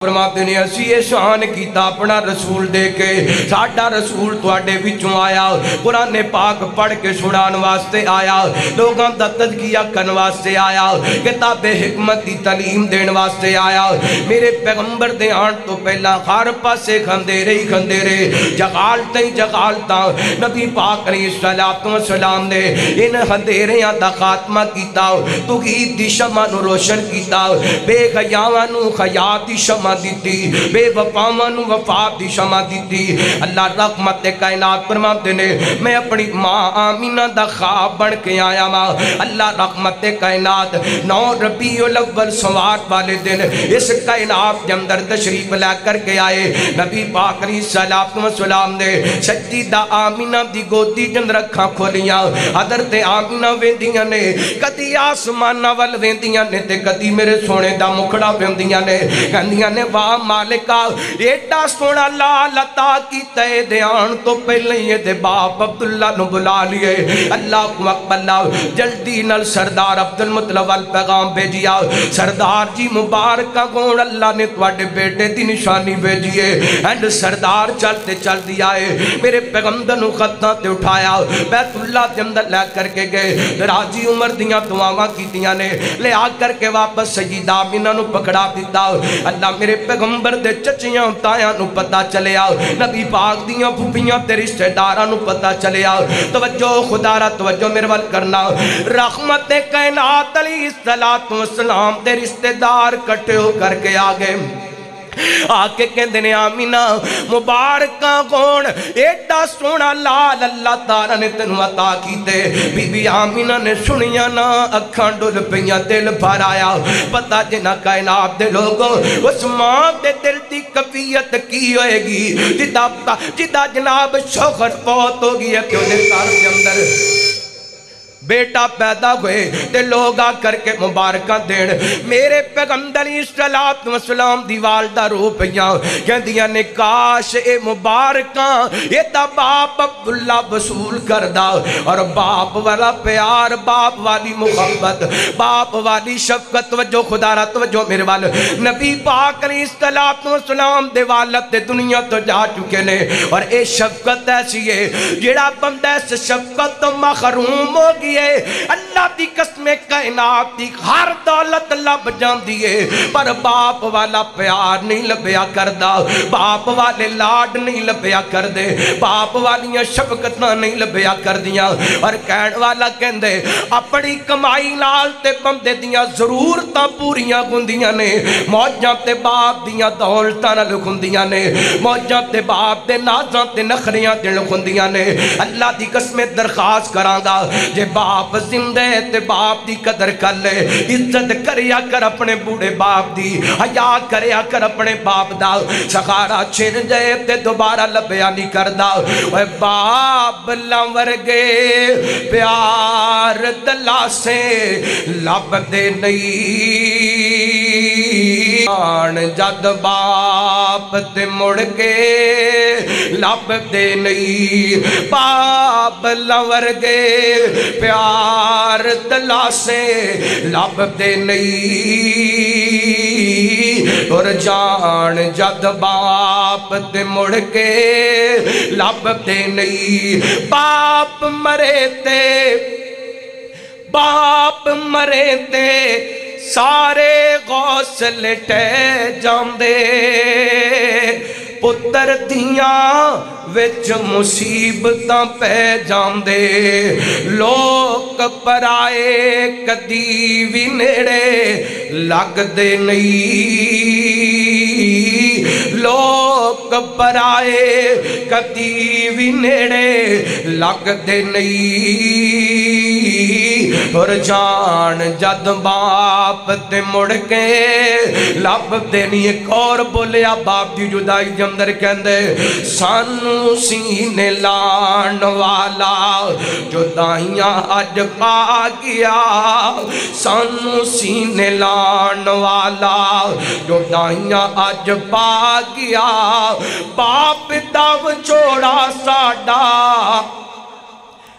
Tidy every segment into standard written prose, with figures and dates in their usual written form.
فرماتے نے اسی احسان کیتا اپنا رسول دے کے ساڈا رسول تواڈے وچوں آیا قرآن پاک پڑھ کے سنان واسطے آیا لوگاں دا تذکیہ کرن واسطے آیا کتاب حکمت دی تعلیم دین واسطے آیا میرے پیغمبر دے آن تو پہلا ہر پاسے کھندے جغالتیں جغالتاں نبی پاک علیہ السلام نے ان اندھیریاں دا خاتمہ کیتا توحید دی شمع نو روشن کیتا بے حیاواں نو حیا دی شمع دیتی بے وفاواں نو وفا دی شمع دیتی اللہ رحمت کائنات فرماتے نے میں اپنی ماں آمینہ دا خواب بن کے آیا ماں اللہ رحمت کائنات 9 ربیع الاول سوار والے دن اس کائنات کے اندر تشریف لے کر کے آئے نبی پاک علیہ السلام نے سجدہ آمینہ دی گودی جن رکھاں کھولیاں حضرت آمینہ ویندیاں نے کدی آسمانہ وال ویندیاں نے تے کدی میرے سونے دا مکھڑا ویندیاں نے کہندیاں نے واہ مالکہ ایڈا سونا لال عطا کیتا ہے دیان تو پہلے یہ دے باپ عبداللہ نو بلا لیے اللہ اکبر جلدی نل سردار عبدالمطلب پیغام بھیجیا سردار جی مبارکہ کون اللہ نے تواڈے بیٹے دی نشانی بھیجیے اینڈ سردار چلتے چل دیا ہے میرے پیغمبر نو خطاں تے اٹھایا بیت اللہ دے اندر لے کر کے گئے راجی عمر دیاں دعاواں کیتیاں نے لے آ کر کے واپس سیدہ آمینہ نو پکڑا دیتا اللہ میرے پیغمبر دے چچیاں تایاں نو پتہ چلے آؤ نبی پاک دیاں پھوپیاں تے رشتہ داراں نو پتہ چلے آؤ توجہ خدا را توجہ میرے ول کرنا رحمت کائنات علیہ السلام تے رشتہ دار کٹھے ہو کر کے آگے آکے کہندے نے آمینہ مبارکہ کون ایڈا سونا لال اللہ تعالیٰ نے تینوں عطا کیتے بی بی آمینہ نے سنیا نا اکھاں ڈل پیاں دل بھر آیا پتہ جنا کائنات دے لوگوں اس ماں دے دل دی کفیت کی ہوئے گی جدا جناب شوخر فوت ہو گئی ہے کہ انہیں کار کے اندر بیٹا پیدا ہوئے تے لوگ آ کر کے مبارکہ دین میرے پیغمبر علیہ السلام دی والدہ رو پیاں کہندیاں نے کاش اے مبارکہ یہ تا باپ عبداللہ وصول کردہ اور باپ والا پیار باپ والی محبت باپ والی شفقت توجہ خدا را توجہ میرے وال نبی پاک علیہ السلام دے والد دے دنیا تو جا چکے نے اور اے شفقت ایسی ہے جڑا بندہ اس شفقت تو محروم ہو گیا اللہ دی قسم کائنات دی ہر دولت لب جان دیئے پر باپ والا پیار نہیں لبیا کردہ باپ والے لاڈ نہیں لبیا کردے باپ والیاں شفقتاں نہیں لبیا کردیاں اور کہن والا کہندے اپنی کمائی نال تے بندے دیاں ضرورتاں پوریاں گندیاں نے موجاں تے باپ دیاں دولتاں نہ لکھندیاں نے موجاں تے باپ دے نازاں تے نخریاں تے لکھندیاں نے اللہ دی قسم درخواست کرانگا جے باپ زندہ تے باپ دی قدر کر لے عزت کریا کر اپنے بوڑے باپ دی حیا کریا کر اپنے باپ دا سخارا چھن جائے تے دوبارہ لبیا نہیں کردہ اے باپ لنورگے پیار دلا سے لب دے نہیں آن جد باپ تے مڑ کے لب دے نہیں باپ لنورگے پیار دلا سے لب دے نہیں اور جان جد باپ تے مڑ کے لب دے نہیں باپ مرے تے سارے غوصل ٹے جاندے پتر دیاں وچ مصیبتاں پہ جاندے لوگ پرائے کدی بھی نیڑے لگ دے نہیں لوگ پرائے کدی بھی نیڑے لگ دے نہیں اور جان جد باپ تے مڑ کے لب دے نہیں ایک اور بولیا باپ دی جدائی جمدر کہندے سانو سینے لان والا جدائیاں اج پا گیا سانو سینے لان والا جدائیاں اج پا گیا باپ دو چھوڑا ساڈا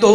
2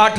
8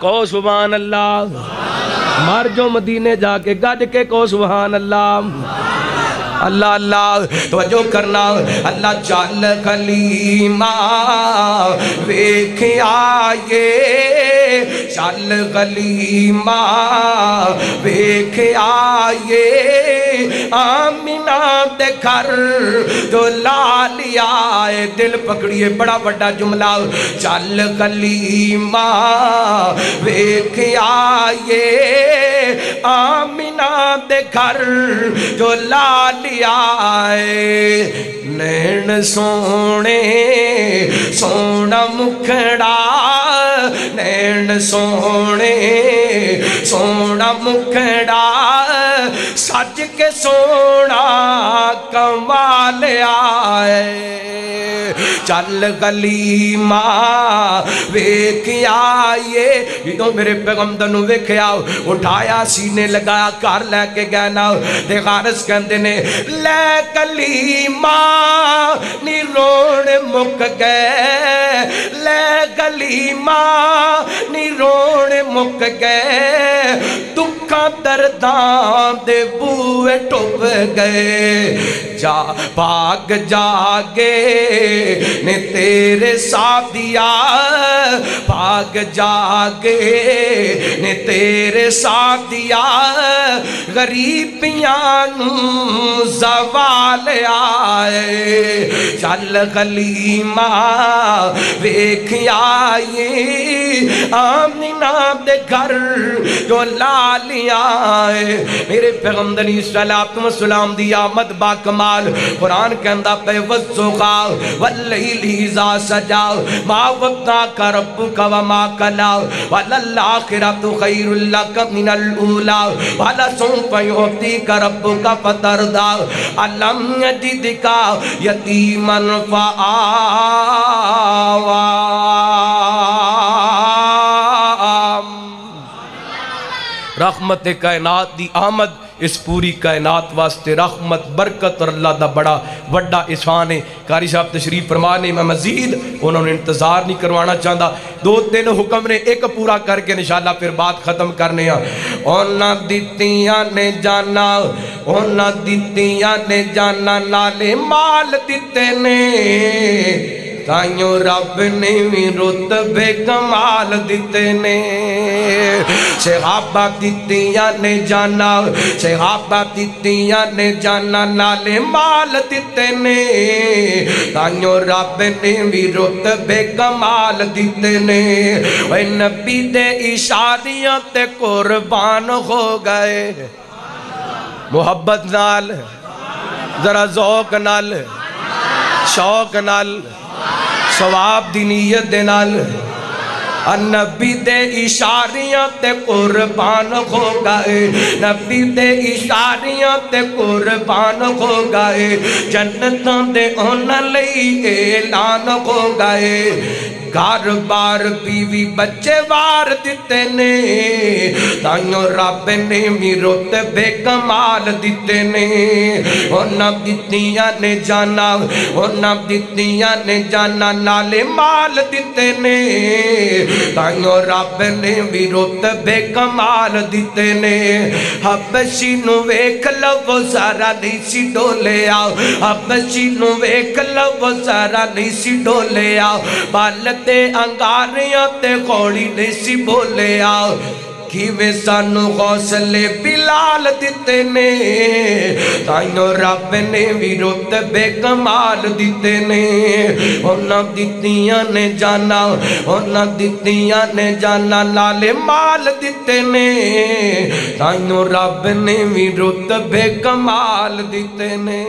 کہو سبحان اللہ، مر جو مدینے جا کے گج کے کہو سبحان اللہ، اللہ اللہ توجہ کرنا، اللہ چل کلیمہ ویکھ آئے، چل کلیمہ ویکھ آئے، آمینہ دے گھر جو لال آئے، دل پکڑیے بڑا بڑا جملہ، چل کلیمہ ویکھ آئے، آمینہ دے گھر جو لال آئے، نین سونے سونا مکھڑا، نین سونے سونا مکھڑا، سج کے سونا کمال آئے، چل کلیمہ ویکھ آئے، جدوں میرے پیغمبر نو ویکھیا اٹھایا سینے لگایا گھر لے کے گیا نا تے غارث کہندے نے لے کلیمہ نی روڑ مک گئے، لے کلیمہ نی روڑ مک گئے، دکھاں درداں دے بوئے ٹوب گئے، جا بھاگ جاگے نے تیرے ساتھ دیا، بھاگ جاگے نے تیرے ساتھ دیا، غریبیاں نو زوال آئے، چل کلیمہ ویکھ آئے، آمینہ دے گھر جو لال آئے، میرے پیغمبر علیہ السلام دی آمد با کمال، قرآن کہندہ پہ وَالضُّحَىٰ وَاللَّيْلِ إِذَا سَجَىٰ مَا وَدَّعَكَ رَبُّكَ وَمَا قَلَىٰ وَلَلْآخِرَةُ خَيْرٌ لَكَ مِنَ الْأُولَىٰ وَلَسَوْفَ يُعْطِيكَ رَبُّكَ فَتَرْضَىٰ أَلَمْ يَجِدْكَ يَتِيمًا فَآوَىٰ، رحمت کائنات دی آمد اس پوری کائنات واسطے رحمت برکت اور اللہ دا بڑا وڈا احسان ہے۔ قاری صاحب تشریف فرمانے میں مزید انہوں نے انتظار نہیں کروانا چاہتا، دو تین حکم نے ایک پورا کر کے انشاءاللہ پھر بات ختم کرنے ہیں۔ اونا دیتیاں نے جانا، اونا دیتیاں نے جانا، نالے مال دیتے نے، تائیوں رب نے بھی رتبے کمال دیتے نے، صحابہ دیتیاں نے جانا، صحابہ دیتیاں نے جانا، نالے مال دیتے نے، تائیوں رب نے بھی رتبے کمال دیتے نے، اے نبی دے اشاریاں تے قربان ہو گئے، محبت نال ذرا ذوق نال شوق نال ثواب دی نیت دے نال، نبی دے اشاریاں تے قربان ہو گئے، نبی دے اشاریاں تے قربان ہو گئے، جنتاں دے انہاں لئی اعلان ہو گئے، گھر بار بیوی بچے وار دیتے نے، تائیوں رب نے بھی رتبے کمال دیتے نے، انہاں دیتیاں نے جانا، انہاں دیتیاں نے جانا، نالے مال دیتے نے، تائیوں رب نے بھی رتبے کمال دیتے نے، حبشی نو ویکھ لو ذرا نہیں سی ڈولیا، حبشی نو ویکھ لو ذرا نہیں سی ڈولیا، بالتے انگاریاں تے گھوڑی نہیں سی بولیا، کیویں سانو حوصلے بلال دیتے نے، تائیوں رب نے بھی رتبے کمال دیتے نے، انہاں دیتیاں نے جانا، انہاں دیتیاں نے جانا، نالے مال دیتے نے، تائیوں رب نے بھی رتبے کمال دیتے نے۔